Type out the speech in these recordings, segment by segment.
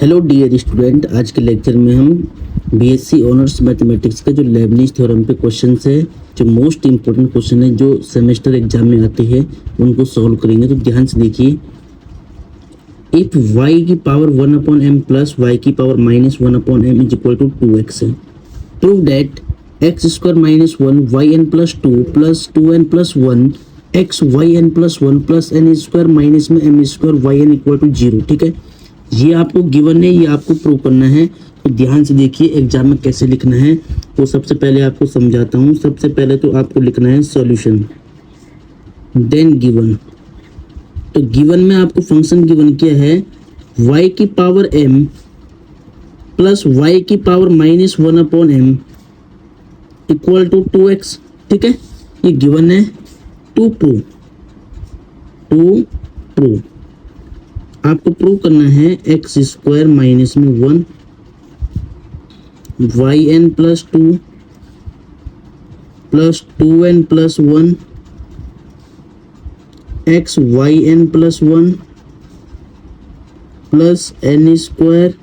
Hello dear student, आज के lecture में हम बीएससी ऑनर्स मैथमेटिक्स का जो लेबनिज थ्योरम पे क्वेश्चन है, जो मोस्ट इंपॉर्टेंट क्वेश्चन है जो सेमेस्टर एग्जाम में आते हैं, उनको सॉल्व करेंगे। तो ध्यान से देखिए, इफ y की पावर 1/m प्लस y की power -1/m is equal to 2x है, prove that x² - 1 yn plus 2 plus 2n plus 1 x yn plus 1 plus n² minus में m² yn इक्वल टू 0। ठीक है, ये आपको गिवन है, ये आपको प्रूव करना है। तो ध्यान से देखिए एग्जाम में कैसे लिखना है। तो सबसे पहले आपको समझाता हूँ। सबसे पहले तो आपको लिखना है सॉल्यूशन, देन गिवन। तो गिवन में आपको फंक्शन गिवन क्या है, y की पावर m प्लस y की power -1/m equal to 2x। ठीक है, ये गिवन है। टू प्रूव आपको प्रूव करना है x² माइनस में 1 yn plus 2 plus 2n plus 1 x yn plus 1 plus n²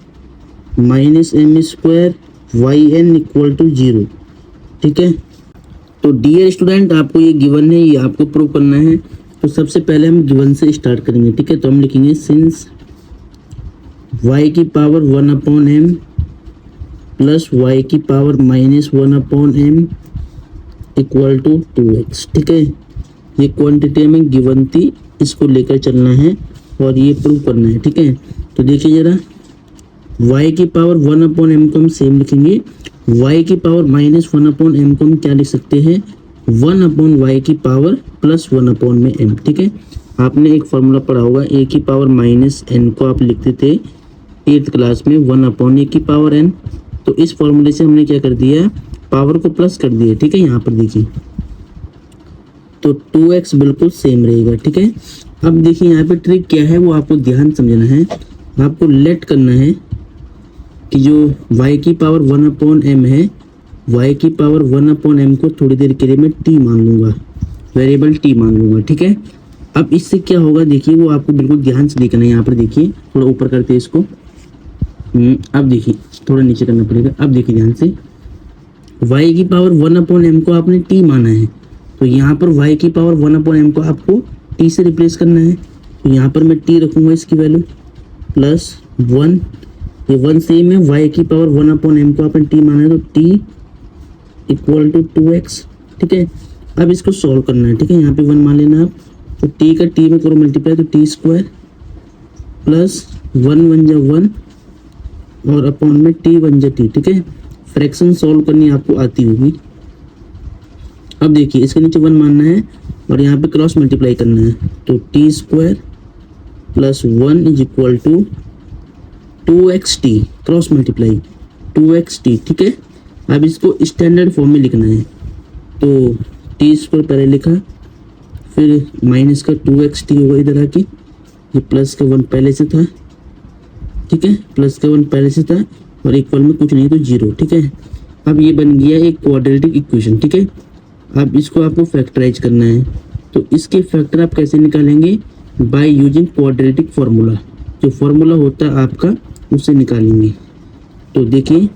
minus m² yn equal to 0। ठीक है, तो डियर स्टूडेंट आपको ये गिवन है, ये आपको प्रूव करना है। तो सबसे पहले हम गिवन से स्टार्ट करेंगे। ठीक है, तो हम लिखेंगे सिंस y की पावर 1/m प्लस y की power -1/m equal to 2x। ठीक है, ये क्वांटिटी में गिवन थी, इसको लेकर चलना है और ये प्रूव करना है। ठीक है, तो देखिए जरा, y की पावर 1/m को हम सेम लिखेंगे, y की पावर -1/m को हम क्या लिख सकते हैं, 1/y की पावर प्लस 1/m। ठीक है, आपने एक फॉर्मूला पढ़ा होगा, a की पावर -n को आप लिखते थे 8th क्लास में 1/a की पावर n। तो इस फॉर्मूले से हमने क्या कर दिया, पावर को प्लस कर दिया। ठीक है, यहाँ पर देखिए, तो 2x बिल्कुल सेम रहेगा। ठीक है, अब देखिए यहाँ पे ट्रिक क्या है वो आपको ध्यान समझना है। आपको लेट करना है कि जो y की पावर 1/m है, y की पावर 1/m को थोड़ी देर के लिए मैं t मान लूँगा, वेरिएबल t मान लूँगा। ठीक है, अब इससे क्या होगा देखिए, वो आपको बिल्कुल ध्यान से देखना है। यहाँ पर देखिए, थोड़ा ऊपर करते हैं इसको। अब देखिए, थोड़ा नीचे करना पड़ेगा। अब देखिए ध्यान से, y की पावर 1/m को आपने t माना है, तो यहाँ पर y की पावर 1/m को आपको t से रिप्लेस करना है। तो यहाँ पर मैं t रखूँगा, इसकी वैल्यू प्लस 1, ये 1 सेम है। y की पावर 1/m को आपने t माना है, तो t इक्वल टू 2x। ठीक है, अब इसको सॉल्व करना है। ठीक है, यहाँ पे 1 मान लेना आप, तो t का t में करो मल्टीप्लाई, तो t² प्लस 1 1 जा 1 और अपॉन में t 1 जा t। ठीक है, फ्रैक्शन सॉल्व करनी आपको आती होगी। अब देखिए, इसके नीचे 1 मानना है और यहाँ पे क्रॉस मल्टीप्लाई करना है, तो t² plus 1 is equal to 2xt, cross multiply 2xt। ठीक है, अब इसको स्टैंडर्ड फॉर्म में लिखना है, तो t² पहले लिखा, फिर माइनस का 2xt होगा इधर आके, ये प्लस का 1 पहले से था। ठीक है, प्लस का 1 पहले से था और इक्वल में कुछ नहीं तो 0। ठीक है, अब ये बन गया एक क्वाड्रेटिक इक्वेशन। ठीक है, अब इसको आपको फैक्टराइज करना है, तो इसके फैक्टर आप कैसे निकालेंगे, बाय यूजिंग क्वाड्रेटिक फार्मूला। जो फार्मूला होता है आपका, उससे निकालेंगे। तो देखिए,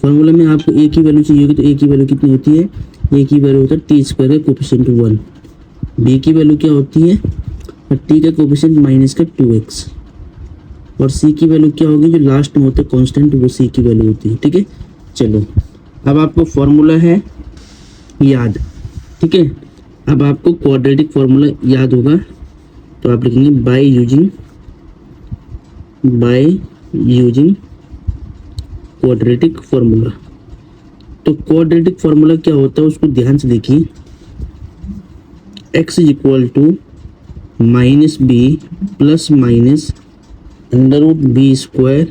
फार्मूला में आपको a की वैल्यू चाहिए होगी, तो a की वैल्यू कितनी होती है, a की वैल्यू होता है t² का कोफिशिएंट 1, b की वैल्यू क्या होती है, और t का कोफिशिएंट माइनस का 2x, और c की वैल्यू क्या होगी, जो लास्ट में होता है कांस्टेंट, वो c की वैल्यू होती है। ठीक है, चलो अब आपको फार्मूला है याद। ठीक है, अब आपको क्वाड्रेटिक फार्मूला याद होगा, तो आप लिखेंगे बाय यूजिंग क्वाड्रेटिक फार्मूला। तो क्वाड्रेटिक फार्मूला क्या होता है उसको ध्यान से देखिए, x is equal to -b plus minus √b²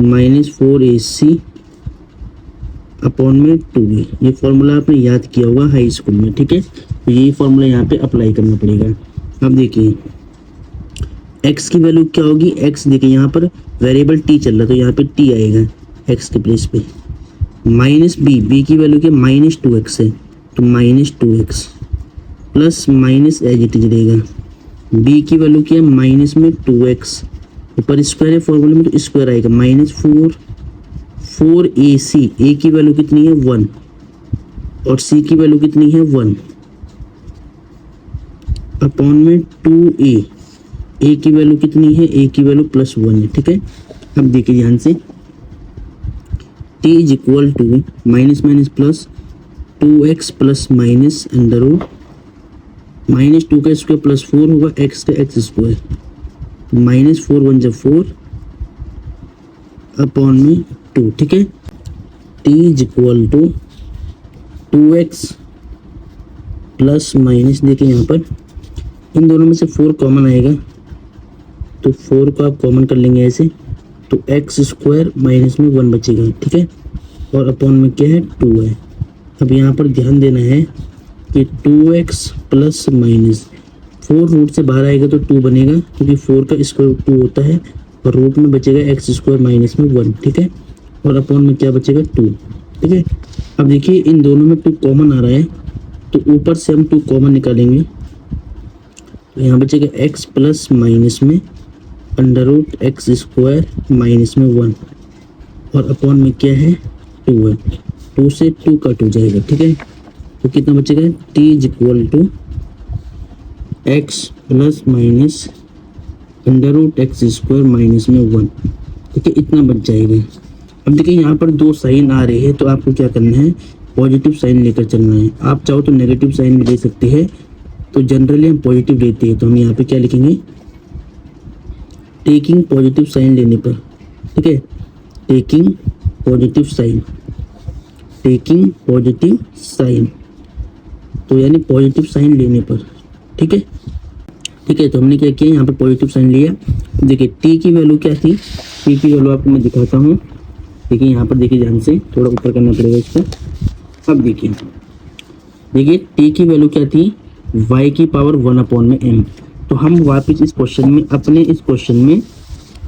-4ac upon में 2a। ये फार्मूला आपने याद किया होगा हाई स्कूल में। ठीक है, तो यही फार्मूला यहाँ पे अप्लाई करना पड़ेगा। अब देखिए, x की वैल्यू क्या होगी, x देखिए यहाँ पर वेरिएबल t चल रहा है, तो यहाँ पे t आएगा x के प्लेस पे, माइनस b की वैल्यू क्या -2x है, तो -2x plus minus as it is रहेगा। b की वैल्यू क्या है, माइनस में 2x ऊपर स्क्वायर है फॉर्मूले में तो स्क्वायर आएगा, -4 ए की वैल्यू कितनी है 1 और सी की वैल्यू कितनी है 1 अपॉन में 2a, ए की वैल्यू कितनी है, ए की वैल्यू +1 है। ठीक है, अब देखिए ध्यान से, t is equal to minus minus plus 2x plus minus under root -2 का स्क्वायर +4 होगा x का x स्क्वायर, -4 1 जब 4 अपॉन में 2। ठीक है, t is equal to 2x plus minus, देखिए यहाँ पर इन दोनों में से 4 कॉमन आएगा तो 4 को आप कॉमन कर लेंगे ऐसे, तो x स्क्वायर माइनस में 1 बचेगा। ठीक है, और अपॉन में क्या है 2 है। अब यहाँ पर ध्यान देना है कि 2x प्लस माइनस 4 रूट से बाहर आएगा तो 2 बनेगा, क्योंकि 4 का स्क्वायर 2 होता है, और रूट में बचेगा x स्क्वायर माइनस में 1। ठीक है, और अपॉन में क्या बचेगा 2। ठीक है, अब देखिए इन दोनों में 2 कॉमन आ रहा है तो ऊपर से हम 2 कॉमन निकालेंगे, तो यहाँ बचेगा x प्लस माइनस में under root x square minus में 1 और अपॉन में क्या है 2 है, 2 से 2 कट हो जाएगा। ठीक है, तो कितना बचेगा, t is equal to x plus minus under root x square minus में 1। ठीक है, इतना बच जाएगा। अब देखिए यहाँ पर 2 साइन आ रहे हैं तो आपको क्या करना है, पॉजिटिव साइन लेकर चलना है। आप चाहो तो नेगेटिव साइन भी ले सकते हैं, तो जनरली हम पॉजिटिव लेते हैं, तो हम यहाँ पे क्या लिखेंगे, टेकिंग पॉजिटिव साइन लेने पर। ठीक है, taking positive sign, taking positive sign, तो यानी पॉजिटिव साइन लेने पर। ठीक है, ठीक है, तो हमने क्या किया, यहाँ पर पॉजिटिव साइन लिया। देखिए टी की वैल्यू क्या थी, टी की वैल्यू आपको मैं दिखाता हूँ। देखिए यहाँ पर देखिए ध्यान से, थोड़ा ऊपर करना पड़ेगा इसको। अब देखिए टी की वैल्यू क्या थी, y की पावर 1/m। तो हम वापस इस क्वेश्चन में, अपने इस क्वेश्चन में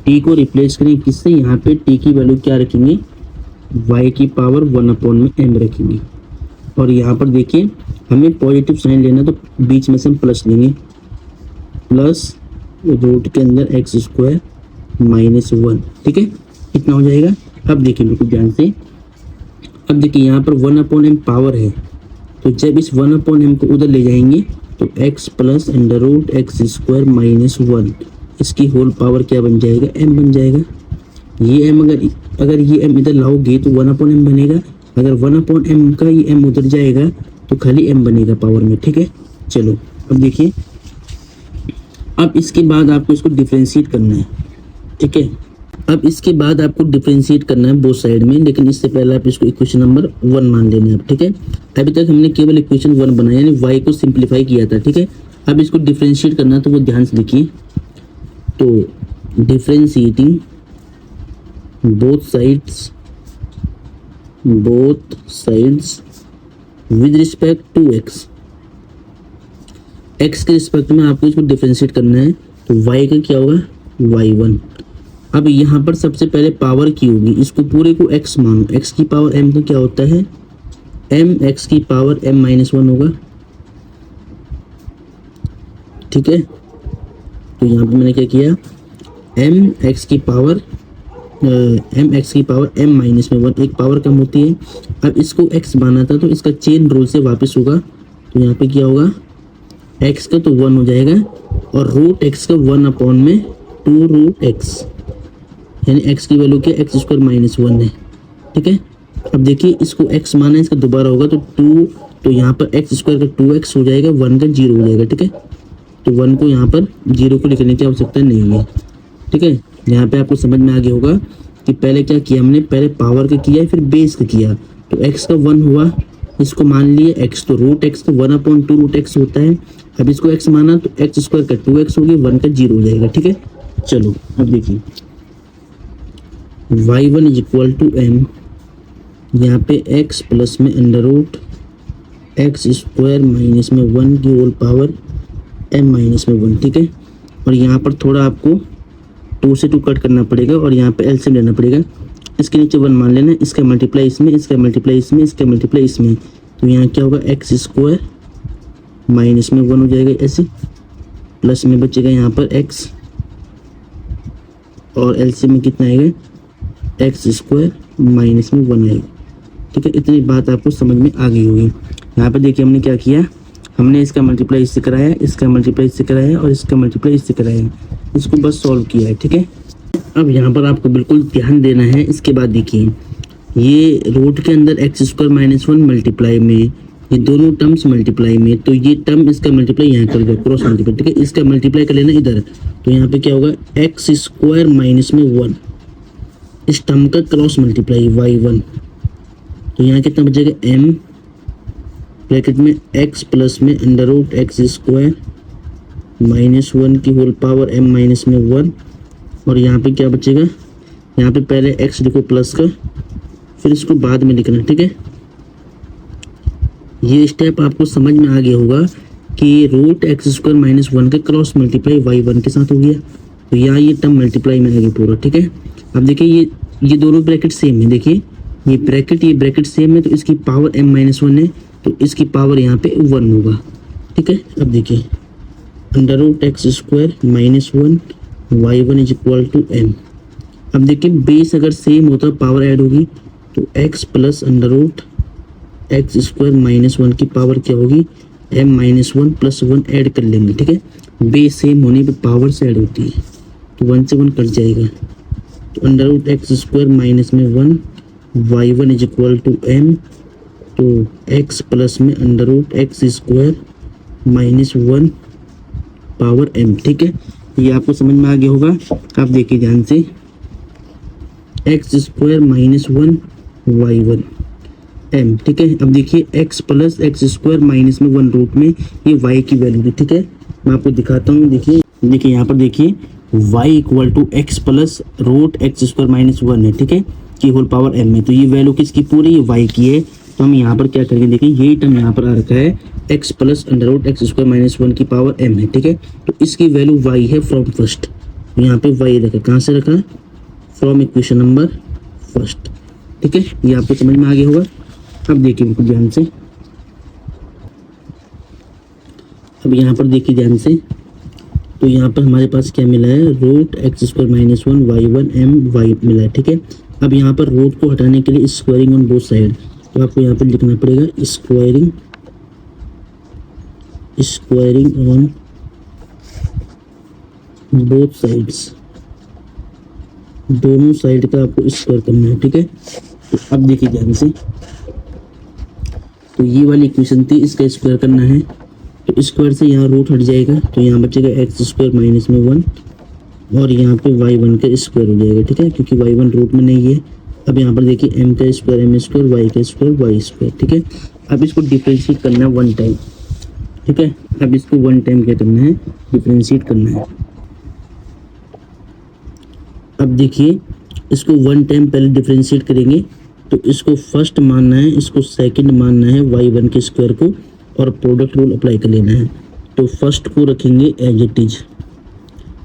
t को रिप्लेस करें किससे, यहाँ पे t की वैल्यू क्या रखेंगे, y की पावर 1/m रखेंगे। और यहाँ पर देखिए हमें पॉजिटिव साइन लेना, तो बीच में से हम प्लस लेंगे, प्लस रूट के अंदर एक्स स्क्वायर माइनस 1। ठीक है, इतना हो जाएगा। अब देखिए बिल्कुल ध्यान से, अब देखिए यहाँ पर 1/m पावर है, तो जब इस 1/m को उधर ले जाएंगे तो x plus under root x square minus 1, इसकी होल पावर क्या बन जाएगा, m बन जाएगा। ये m अगर ये m इधर लाओगे तो 1/m बनेगा, अगर 1/m का ये m उधर जाएगा तो खाली m बनेगा पावर में। ठीक है, चलो अब देखिए, अब इसके बाद आपको इसको डिफ्रेंशिएट करना है। ठीक है, अब इसके बाद आपको डिफरेंशिएट करना है बोथ साइड में, लेकिन इससे पहले आप इसको इक्वेशन नंबर 1 मान लेना है। ठीक है, अभी तक हमने केवल इक्वेशन 1 बनाया, यानी y को सिंप्लीफाई किया था। ठीक है, अब इसको डिफरेंशिएट करना है, तो वो ध्यान से देखिए। तो differentiating both sides with respect to x, x के रिस्पेक्ट में आपको इसको डिफरेंशिएट करना है, तो y का क्या होगा, y1। अब यहाँ पर सबसे पहले पावर की होगी, इसको पूरे को x मानो, x की पावर m तो क्या होता है, m x की पावर m-1 होगा। ठीक है, तो यहाँ पे मैंने क्या किया, m x की पावर m-1, एक पावर कम होती है। अब इसको x माना था तो इसका चेन रूल से वापस होगा, तो यहाँ पे क्या होगा, x का तो 1 हो जाएगा और रूट x का 1/2 रूट x, यानी x की वैल्यू क्या, एक्स स्क्वायर माइनस 1 है। ठीक है, अब देखिए इसको x माना है, इसका दोबारा होगा तो 2, तो यहाँ पर एक्स स्क्वायर का 2x हो जाएगा, 1 का 0 हो जाएगा। ठीक है, तो 1 को यहाँ पर 0 को लिखने की आवश्यकता नहीं है। ठीक है, यहाँ पे आपको समझ में आ गया होगा कि पहले क्या किया हमने, पहले पावर का किया फिर बेस का किया। तो x का 1 हुआ, इसको मान लिए x, तो रूट x का 1/2 रूट x होता है। अब इसको x माना तो एक्स स्क्वायर का 2x हो गया, 1 का 0 हो जाएगा। ठीक है, चलो अब देखिए y1 is equal to m, यहाँ पे x प्लस में under root x square minus में 1 की होल पावर m-1। ठीक है, और यहाँ पर थोड़ा आपको 2 से 2 कट करना पड़ेगा और यहाँ पे एलसीएम लेना पड़ेगा। इसके नीचे 1 मान लेना, इसका मल्टीप्लाई इसमें, इसका मल्टीप्लाई इसमें, इसका मल्टीप्लाई इसमें, तो यहाँ क्या होगा, एक्स स्क्वायर माइनस में 1 हो जाएगा ऐसे, प्लस में बचेगा यहाँ पर x और एलसीएम में कितना आएगा, एक्स स्क्वायर माइनस में 1 आएगा। ठीक है, इतनी बात आपको समझ में आ गई होगी। यहाँ पे देखिए हमने क्या किया, हमने इसका मल्टीप्लाई इससे कराया, इसका मल्टीप्लाई इससे कराया और इसका मल्टीप्लाई इससे कराया, इसको बस सॉल्व किया है। ठीक है, अब यहाँ पर आपको बिल्कुल ध्यान देना है। इसके बाद देखिए ये रूट के अंदर एक्स स्क्वायर माइनस 1 मल्टीप्लाई में, ये दोनों टर्म्स मल्टीप्लाई में, तो ये टर्म इसका मल्टीप्लाई यहाँ कर दो, क्रॉस मल्टीप्लाई। ठीक है, इसका मल्टीप्लाई कर लेना इधर, तो यहाँ पे क्या होगा, एक्स स्क्वायर माइनस में 1, इस टर्म का क्रॉस मल्टीप्लाई y1, तो यहाँ कितना बचेगा, m ब्रैकेट में x प्लस में under root x square minus 1 की होल पावर m माइनस में 1, और यहाँ पे क्या बचेगा, यहाँ पे पहले x लिखो प्लस का, फिर इसको बाद में लिखना। ठीक है, ये स्टेप आपको समझ में आ गया होगा कि रूट एक्स स्क्वायर माइनस 1 का क्रॉस मल्टीप्लाई y1 के साथ हो गया, तो यहाँ ये टर्म मल्टीप्लाई में आ गया पूरा। ठीक है, अब देखिए ये दोनों ब्रैकेट सेम है, देखिए ये ब्रैकेट सेम है, तो इसकी पावर m माइनस 1 है, तो इसकी पावर यहाँ पे 1 होगा। ठीक है, अब देखिए under root x square minus 1 y1 is equal to m। अब देखिए बेस अगर सेम होता पावर ऐड होगी, तो x plus under root x square minus 1 की पावर क्या होगी, m माइनस 1 प्लस 1 ऐड कर लेंगे। ठीक है, बेस सेम होने पे पावर से ऐड होती है, तो 1 से 1 कट जाएगा, तो under root x square minus में 1 y1 is equal to m, तो x प्लस में under root x square minus 1 power m। ठीक है, ये आपको समझ में आ गया होगा। आप देखिए ध्यान से, x square minus 1 y1 m। ठीक है, अब देखिए x plus x square minus में 1 रूट में ये y की वैल्यू थी। ठीक है, मैं आपको दिखाता हूँ, देखिए यहाँ पर देखिए y equal to x plus root x square minus 1 है। ठीक है, की होल पावर m में, तो ये वैल्यू किसकी पूरी, ये y की है, तो हम यहाँ पर क्या करेंगे, देखिए ये टर्म यहाँ पर आ रखा है x plus under root x square minus 1 की पावर m है। ठीक है, तो इसकी वैल्यू y है फ्रॉम फर्स्ट, यहाँ पे y रखा, कहाँ से रखा, फ्रॉम इक्वेशन नंबर फर्स्ट। ठीक है, ये आपको समझ में आ गया होगा। अब देखिए बिल्कुल ध्यान से, अब यहाँ पर देखिए ध्यान से, तो यहाँ पर हमारे पास क्या मिला है, root x square minus 1 y1 m y मिला है। ठीक है, अब यहाँ पर रूट को हटाने के लिए स्क्वायरिंग ऑन बोथ साइड, तो आपको यहाँ पर लिखना पड़ेगा स्क्वायरिंग ऑन बोथ साइड्स, दोनों साइड का आपको स्क्वायर करना है। ठीक है, तो अब देखिए ध्यान से, तो ये वाली इक्वेशन थी, इसका स्क्वायर करना है, तो स्क्वायर से यहाँ रूट हट जाएगा, तो यहाँ बचेगा एक्स स्क्वायर माइनस में 1, और यहाँ पे y1 का स्क्वायर हो जाएगा। ठीक है, क्योंकि y1 रूट में नहीं है। अब यहाँ पर देखिए m का स्क्वायर m स्क्वायर, y का स्क्वायर y स्क्वायर। ठीक है, अब इसको डिफ्रेंशिएट करना है 1 टाइम। ठीक है, अब इसको 1 टाइम क्या करना है, डिफ्रेंशिएट करना है। अब देखिए इसको 1 टाइम पहले डिफ्रेंशिएट करेंगे, तो इसको फर्स्ट मानना है, इसको सेकंड मानना है y1 के स्क्वायर को, और प्रोडक्ट रूल अप्लाई कर लेना है। तो फर्स्ट को रखेंगे एज इट इज,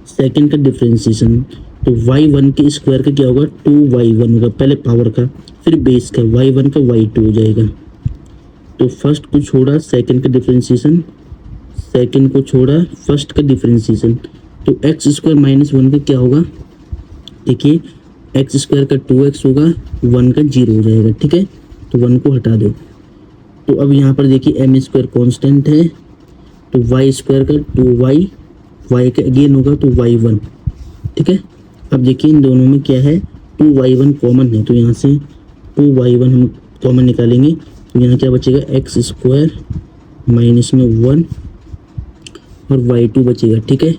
सेकंड का डिफ्रेंशिएशन, तो y1 के स्क्वायर का क्या होगा, 2y1 होगा, पहले पावर का, फिर बेस का, y1 का y2 हो जाएगा। तो फर्स्ट को छोड़ा सेकंड का डिफ्रेंशिएशन, सेकंड को छोड़ा फर्स्ट का डिफ्रेंशिएशन, तो एक्स स्क्वायर माइनस 1 का क्या होगा, देखिए एक्स स्क्वायर का 2x होगा, 1 का 0 हो जाएगा। ठीक है, तो 1 को हटा दो, तो अब यहाँ पर देखिए एम स्क्वायर कॉन्स्टेंट है, तो वाई स्क्वायर का 2y, y का अगेन होगा तो y1। ठीक है, अब देखिए इन दोनों में क्या है, 2y1 कॉमन है, तो यहाँ से 2y1 हम कॉमन निकालेंगे, तो यहाँ क्या बचेगा, एक्स स्क्वायर माइनस में 1 और y2 बचेगा। ठीक है,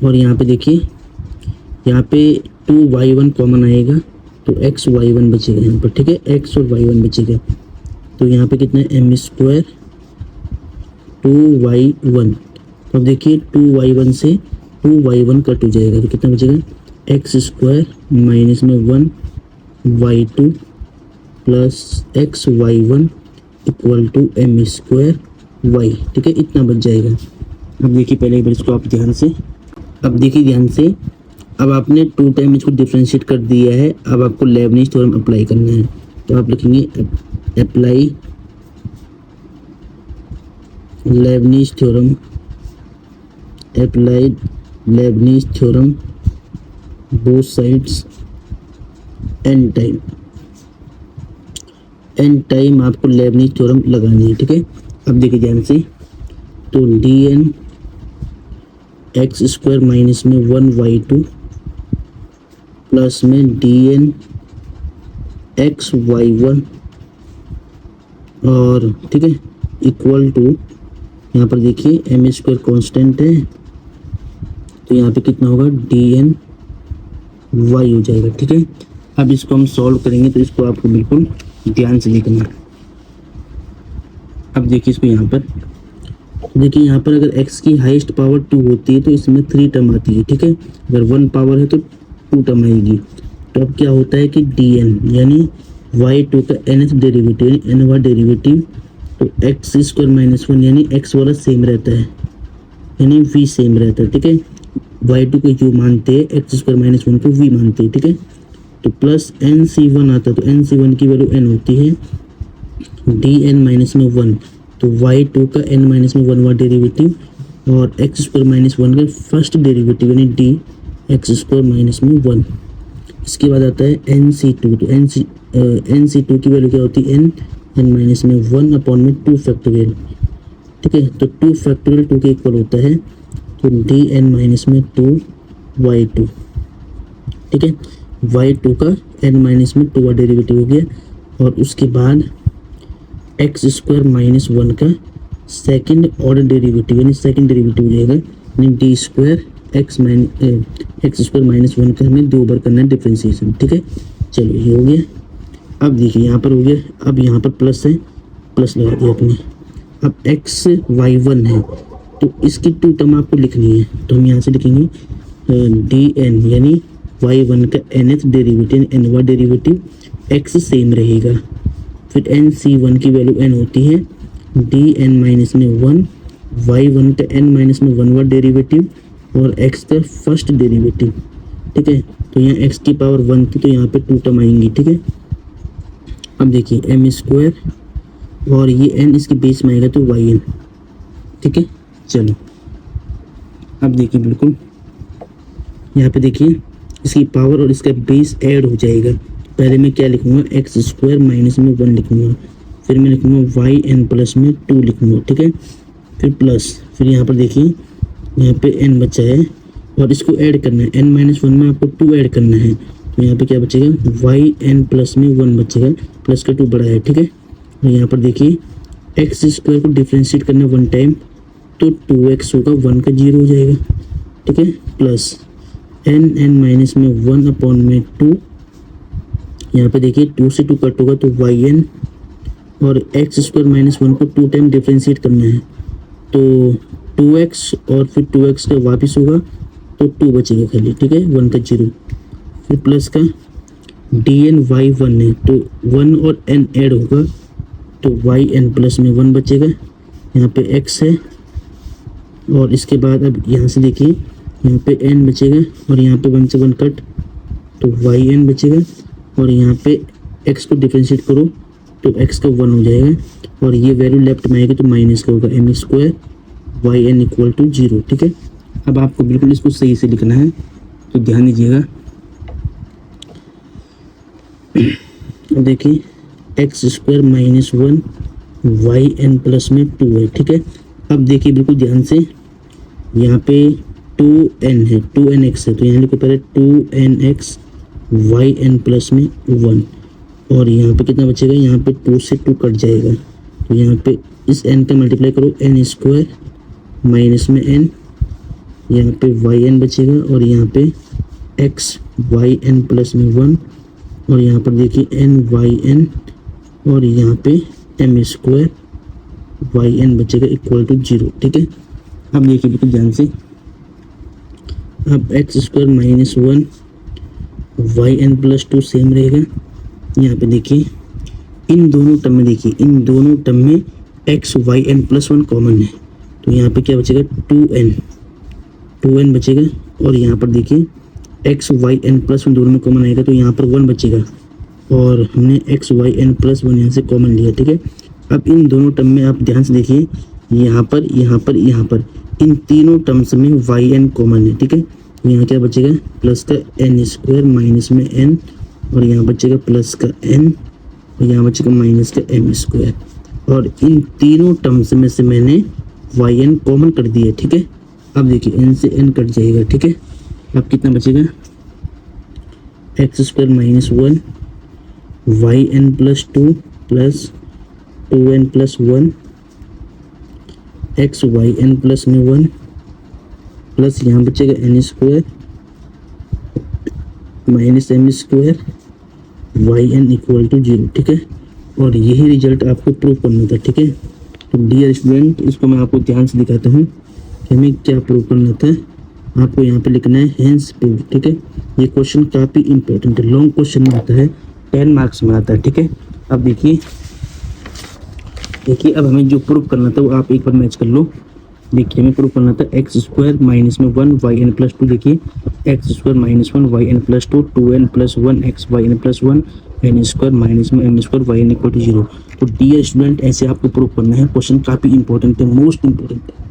और यहाँ पे देखिए, यहाँ पे 2y1 कॉमन आएगा, तो एक्स y1 बचेगा यहाँ पर। ठीक है, x और y1 बचेगा, तो यहाँ पे कितना है, एम स्क्वायर 2y1। तो अब देखिए 2y1 से 2y1 कट हो जाएगा, तो कितना बचेगा, एक्स स्क्वायर माइनस में 1 y2 plus x y1 equal to m square y। ठीक है, इतना बच जाएगा। अब देखिए पहले एक बार इसको आप ध्यान से, अब देखिए ध्यान से, अब आपने 2 टाइम इसको डिफ्रेंशिएट कर दिया है, अब आपको लेबनिज़ थ्योरम अप्लाई करना है, तो आप लिखेंगे apply Leibniz theorem, apply Leibniz theorem both sides n time आपको लेबनीज थ्योरम लगानी है, ठीक है। अब देखिए ध्यान से, तो dn एक्स स्क्वायर माइनस में 1y2 प्लस में dn एक्स y1 और ठीक है इक्वल टू, यहाँ पर देखिए एम स्क्वायर कॉन्स्टेंट है, तो यहाँ पे कितना होगा dn y हो जाएगा, ठीक है। अब इसको हम सॉल्व करेंगे, तो इसको आपको बिल्कुल ध्यान से लिखना है। अब देखिए इसको यहाँ पर देखिए, यहाँ पर अगर x की हाईएस्ट पावर 2 होती है तो इसमें 3 टर्म आती है, ठीक है। अगर 1 पावर है तो 2 टर्म आएगी। तो अब क्या होता है कि dn यानी y2 का nth डेरिवेटिव यानी nवां डेरिवेटिव, तो एक्स स्क्वायर माइनस 1 यानी x वाला सेम रहता है, यानी v सेम रहता है, ठीक है। y2 को u मानते हैं, एक्स स्क्वायर माइनस 1 को v मानते हैं, ठीक है। तो प्लस nc1 आता है, तो nc1 की वैल्यू n होती है dn माइनस में 1, तो y2 का n माइनस में 1वां डेरिवेटिव और एक्स स्क्वायर माइनस 1 का फर्स्ट डेरिवेटिव यानी d एक्स स्क्वायर माइनस में 1। इसके बाद आता है nc2, तो nc2 की वैल्यू क्या होती है n माइनस में 1 अपॉन में 2 फैक्टोरियल, ठीक है। तो 2 फैक्टोरियल 2 के इक्वल होता है, तो dn माइनस में 2y2, ठीक है। y2 का n माइनस में 2 डेरिवेटिव हो गया, और उसके बाद एक्स स्क्वायर माइनस 1 का सेकंड ऑर्डर डेरिवेटिव यानी सेकंड डेरिवेटिव हो जाएगा, यानी D square x square minus 1 का हमें 2 बार करना है डिफ्रेंशिएशन, ठीक है। चलो ये हो गया। अब देखिए यहाँ पर हो गया, अब यहाँ पर प्लस है, प्लस लगा दिया आपने। अब एक्स y1 है, तो इसकी 2 टर्म आपको लिखनी है, तो हम यहाँ से लिखेंगे dn यानी y1 का nth डेरिवेटिव nवां डेरिवेटिव, x सेम रहेगा, फिर nc1 की वैल्यू n होती है dn माइनस में 1, y1 का n माइनस में 1वां डेरिवेटिव और x का फर्स्ट डेरिवेटिव, ठीक है। तो यहाँ x की पावर 1 थी, तो यहाँ पे 2 टर्म आएंगी, ठीक है। अब देखिए m स्क्वायर और ये n इसके बेस में आएगा तो yn, ठीक है। चलो अब देखिए बिल्कुल यहाँ पे देखिए इसकी पावर और इसका बेस ऐड हो जाएगा। पहले मैं क्या लिखूंगा, एक्स स्क्वायर माइनस में 1 लिखूंगा, फिर मैं लिखूंगा वाई एन प्लस में 2 लिखूंगा, ठीक है। फिर प्लस, फिर यहाँ पर देखिए यहाँ पे n बचा है और इसको ऐड करना है, n माइनस 1 में आपको 2 ऐड करना है, तो यहाँ पे क्या बचेगा वाई एन प्लस में 1 बचेगा, प्लस का 2 बड़ा है, ठीक है। और यहाँ पर देखिए एक्स स्क्वायर को डिफ्रेंशिएट करना 1 टाइम, तो 2x होगा, 1 का 0 हो जाएगा, ठीक है। प्लस n माइनस में 1 अपॉन में 2, यहाँ पे देखिए 2 से 2 कट होगा तो yn, और एक्स स्क्वायर माइनस 1 को 2 टाइम डिफ्रेंशिएट करना है, तो 2x और फिर 2x का वापस होगा तो 2 बचेगा खाली, ठीक है, 1 का 0। फिर प्लस का dn y1 है, तो 1 और n ऐड होगा तो yn प्लस में 1 बचेगा, यहाँ पे x है, और इसके बाद अब यहाँ से देखिए यहाँ पे n बचेगा और यहाँ पे 1 से 1 कट तो yn बचेगा, और यहाँ पे x को डिफ्रेंशिएट करो तो x का 1 हो जाएगा, और ये वैल्यू लेफ्ट में आएगी तो माइनस का होगा m square y n equal to 0, ठीक है। अब आपको बिल्कुल इसको सही से लिखना है, तो ध्यान दीजिएगा। देखिए x square minus 1 y n plus में 2 है, ठीक है। अब देखिए बिल्कुल ध्यान से, यहाँ पे 2n है, 2nx है, तो यहाँ लिखो पहले 2nx वाई एन प्लस में 1, और यहाँ पे कितना बचेगा, यहाँ पे 2 से 2 कट जाएगा, तो यहाँ पे इस n का मल्टीप्लाई करो n स्क्वायर माइनस में n, यहाँ पे वाई एन बचेगा, और यहाँ पे x वाई एन प्लस में 1, और यहाँ पर देखिए n वाई एन, और यहाँ पे m स्क्वायर वाई एन बचेगा इक्वल टू 0, ठीक है। अब देखिए बिल्कुल ध्यान से, अब x square minus 1 y n plus 2 same रहेगा। यहाँ पे देखिए इन दोनों टर्म में, देखिए इन दोनों टर्म में x y n plus 1 common है, तो यहाँ पे क्या बचेगा 2n बचेगा, और यहाँ पर देखिए एक्स वाई एन प्लस 1 दोनों में कॉमन आएगा, तो यहाँ पर 1 बचेगा, और हमने एक्स वाई एन प्लस 1 यहाँ से कॉमन लिया, ठीक है। अब इन दोनों टर्म में आप ध्यान से देखिए, यहाँ पर इन तीनों टर्म्स में वाई एन कॉमन है, ठीक है। यहाँ क्या बचेगा प्लस का एन स्क्वायर माइनस में एन, और यहाँ बचेगा प्लस का एन, और यहाँ बचेगा माइनस का एम स्क्वायर। और इन तीनों टर्म्स में से मैंने वाई एन कॉमन कर दिया, ठीक है। अब देखिए एन से एन कट जाएगा, ठीक है। अब कितना बचेगा x square minus 1 y n plus 2 plus 2n plus 1 x y n plus में 1 प्लस यहाँ बचेगा n square minus m square y n equal to 0, ठीक है। और यही रिजल्ट आपको प्रूव करना था, ठीक है। तो डियर स्टूडेंट, इसको मैं आपको ध्यान से दिखाता हूँ कि हमें क्या प्रूव करना था। आपको यहाँ पे लिखना है हेंस प्रूव, ठीक है। ये क्वेश्चन काफ़ी इंपॉर्टेंट है, लॉन्ग क्वेश्चन में आता है, 10 मार्क्स में आता है, ठीक है। अब देखिए अब हमें जो प्रूव करना था वो आप एक बार मैच कर लो। देखिए हमें प्रूव करना था एक्स स्क्वायर माइनस में 1 वाई एन प्लस 2। देखिए x square minus 1 y n plus 2 2n plus 1 x y n plus 1 n square minus में m square y n equal to 0। तो डियर स्टूडेंट, ऐसे आपको प्रूव करना है। क्वेश्चन काफ़ी important है, मोस्ट इंपॉर्टेंट है।